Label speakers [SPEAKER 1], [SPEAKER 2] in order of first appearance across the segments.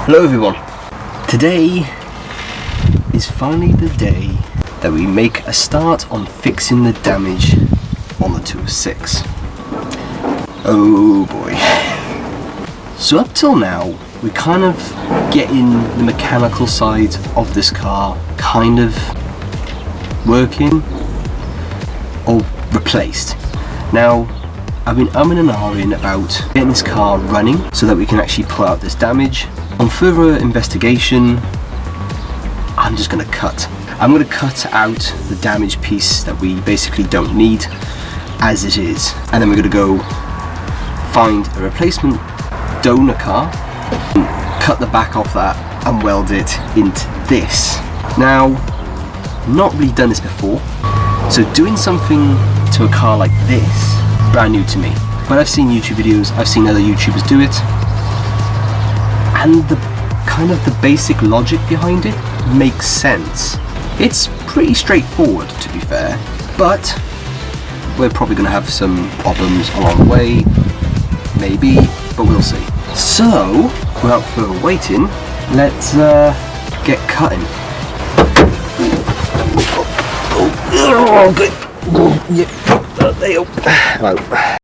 [SPEAKER 1] Hello everyone. Today is finally the day that we make a start on fixing the damage on the 206. Oh boy. So up till now, we're kind of getting the mechanical side of this car kind of working or replaced. Now, I've been umming and ahhing about getting this car running so that we can actually pull out this damage. On further investigation, I'm just going to cut. I'm going to cut out the damaged piece that we basically don't need as it is. And then we're going to go find a replacement donor car, cut the back off that and weld it into this. Now, not really done this before, so doing something to a car like this, brand new to me. But I've seen YouTube videos, I've seen other YouTubers do it, and the kind of the basic logic behind it makes sense. It's pretty straightforward, to be fair, but we're probably going to have some problems along the way, maybe, but we'll see. So, without further waiting, let's get cutting. Oh, good. Yep. There you go. Right.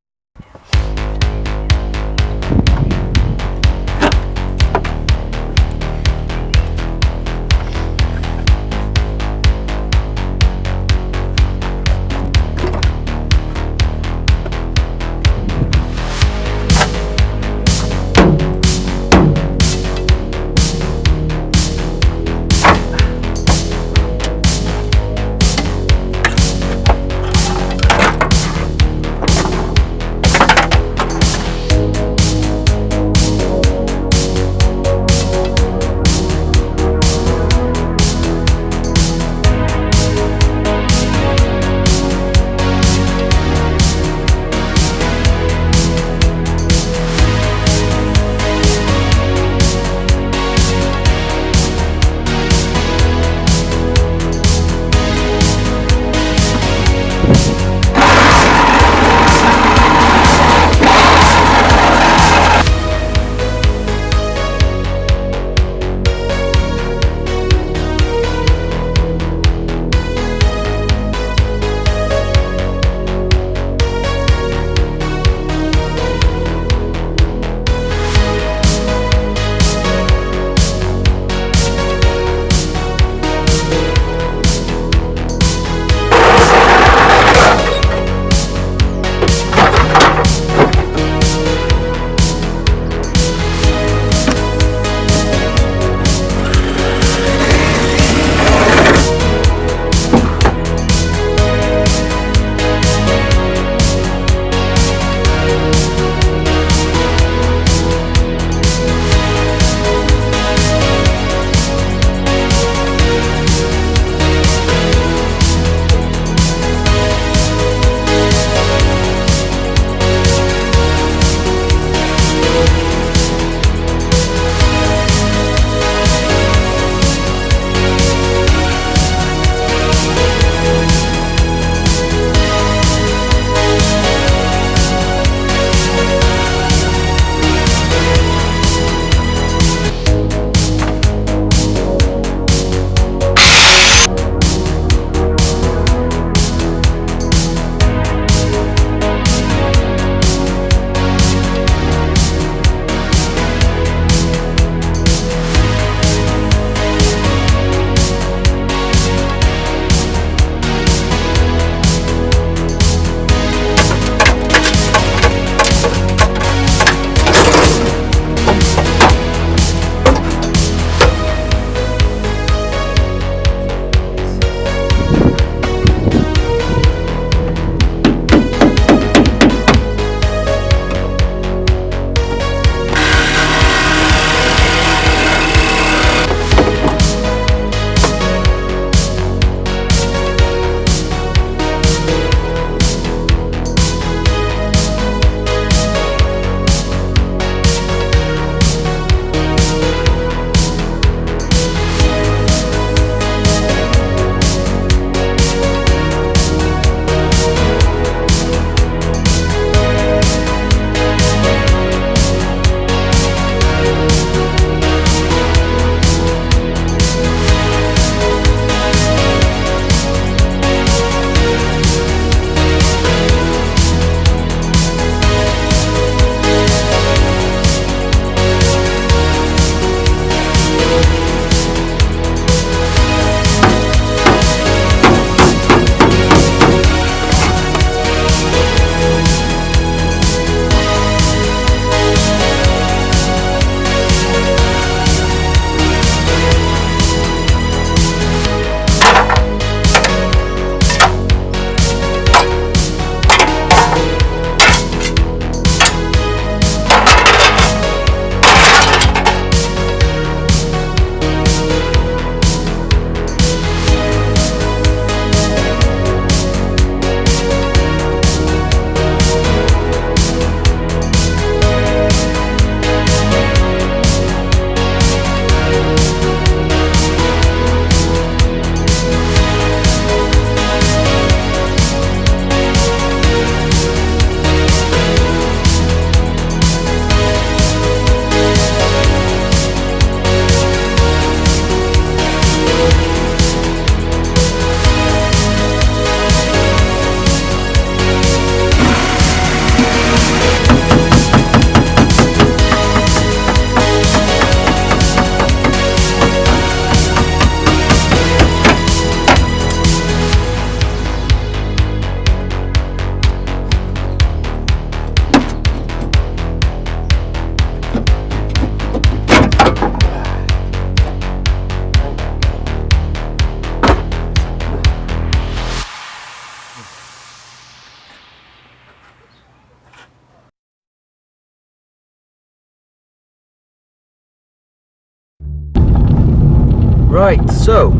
[SPEAKER 1] Right, so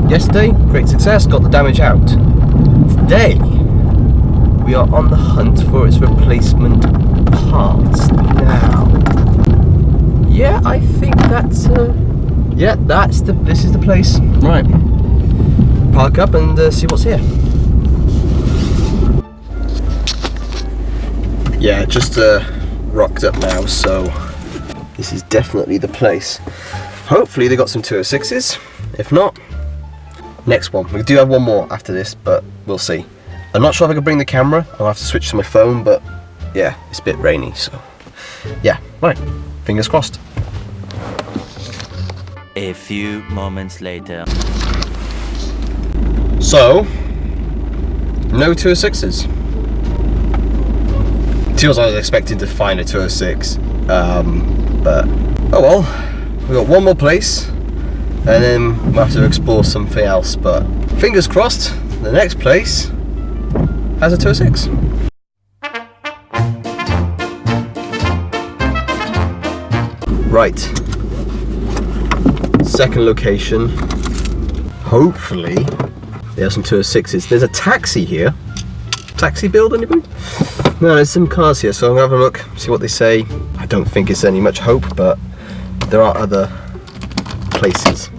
[SPEAKER 1] yesterday, great success, got the damage out. Today, we are on the hunt for its replacement parts. Now, yeah, I think that's this is the place. Right, park up and see what's here. Yeah, just rocked up now, so this is definitely the place. Hopefully they got some 206s. If not, next one. We do have one more after this, but we'll see. I'm not sure if I can bring the camera. I'll have to switch to my phone, but yeah, it's a bit rainy, so yeah, right, fingers crossed.
[SPEAKER 2] A few moments later.
[SPEAKER 1] So, no 206s. I was expecting to find a 206, but oh well, we've got one more place, and then we'll have to explore something else, but fingers crossed, the next place has a 206. Right, second location, hopefully they have some 206s. There's a taxi here. Taxi build, anybody? No, there's some cars here, so I'm gonna have a look, see what they say. I don't think it's any much hope, but there are other places.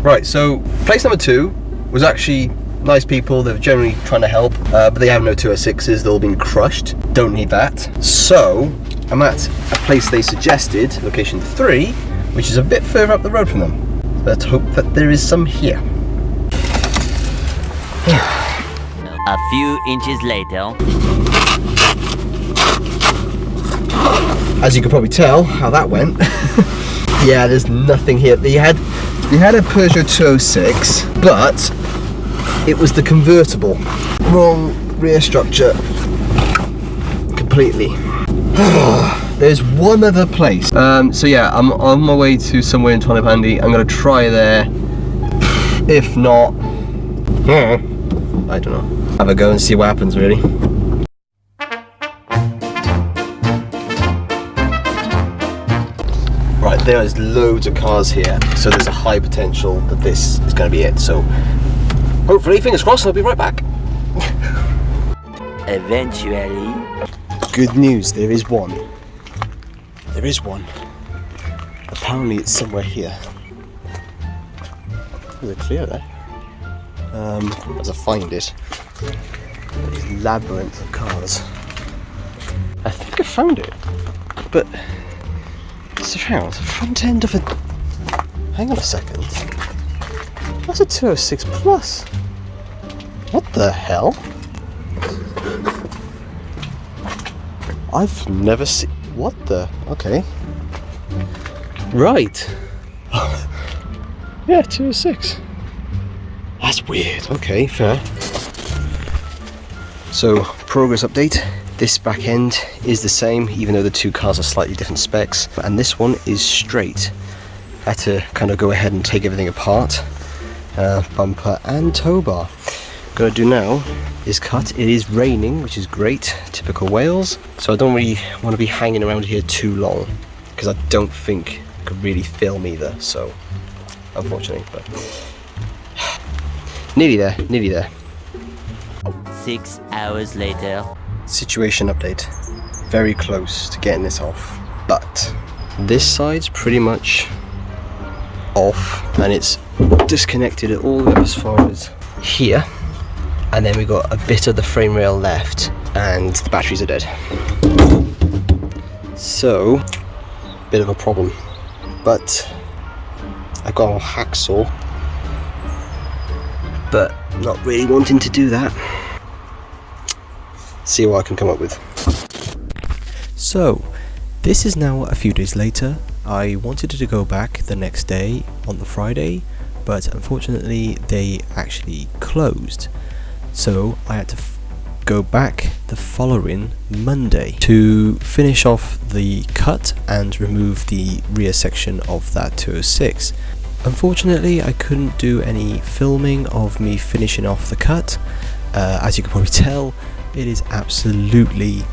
[SPEAKER 1] Right, so place number 2 was actually nice people. They're generally trying to help, but they have no 206s. They've all been crushed. Don't need that. So I'm at a place they suggested, location 3, which is a bit further up the road from them. Let's hope that there is some here.
[SPEAKER 2] A few inches later.
[SPEAKER 1] As you can probably tell how that went. Yeah, there's nothing here. They had a Peugeot 206, but it was the convertible. Wrong rear structure. Completely. There's one other place. So yeah, I'm on my way to somewhere in Tonopandi. I'm gonna try there. If not, I don't know. Have a go and see what happens, really. Right, there is loads of cars here, so there's a high potential that this is gonna be it. So hopefully, fingers crossed, I'll be right back.
[SPEAKER 2] Eventually.
[SPEAKER 1] Good news, there is one. There is one. Apparently it's somewhere here. Is it clear there? As I find it. There's a labyrinth of cars. I think I found it. But so hang on, the front end of a, hang on a second. That's a 206 Plus. What the hell? I've never seen. What the? Okay. Right. Yeah, 206. That's weird. Okay, fair. So, progress update. This back end is the same, even though the two cars are slightly different specs. And this one is straight. I had to kind of go ahead and take everything apart. Bumper and tow bar. Gonna do now is cut. It is raining, which is great, typical Wales, so I don't really want to be hanging around here too long because I don't think I could really film either, so unfortunately, but nearly there.
[SPEAKER 2] 6 hours later.
[SPEAKER 1] Situation update. Very close to getting this off, but this side's pretty much off and it's disconnected it all the way as far as here. And then we got a bit of the frame rail left and the batteries are dead. So, bit of a problem. But I got a hacksaw, but not really wanting to do that. See what I can come up with. So, this is now a few days later. I wanted to go back the next day on the Friday, but unfortunately they actually closed. So I had to go back the following Monday to finish off the cut and remove the rear section of that 206. Unfortunately, I couldn't do any filming of me finishing off the cut. As you can probably tell, it is absolutely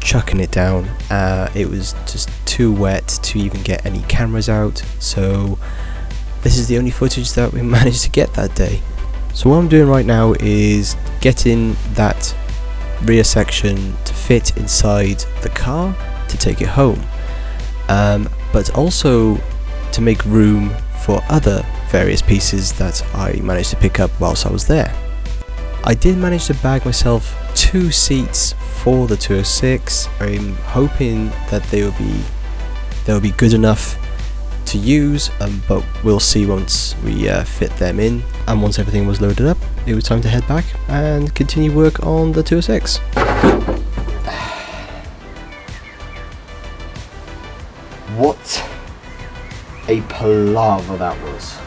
[SPEAKER 3] chucking it down. It was just too wet to even get any cameras out, so this is the only footage that we managed to get that day. So what I'm doing right now is getting that rear section to fit inside the car to take it home, but also to make room for other various pieces that I managed to pick up whilst I was there. I did manage to bag myself 2 seats for the 206. I'm hoping that they'll be good enough to use, but we'll see once we fit them in. And once everything was loaded up, it was time to head back and continue work on the 206.
[SPEAKER 1] What a palaver that was.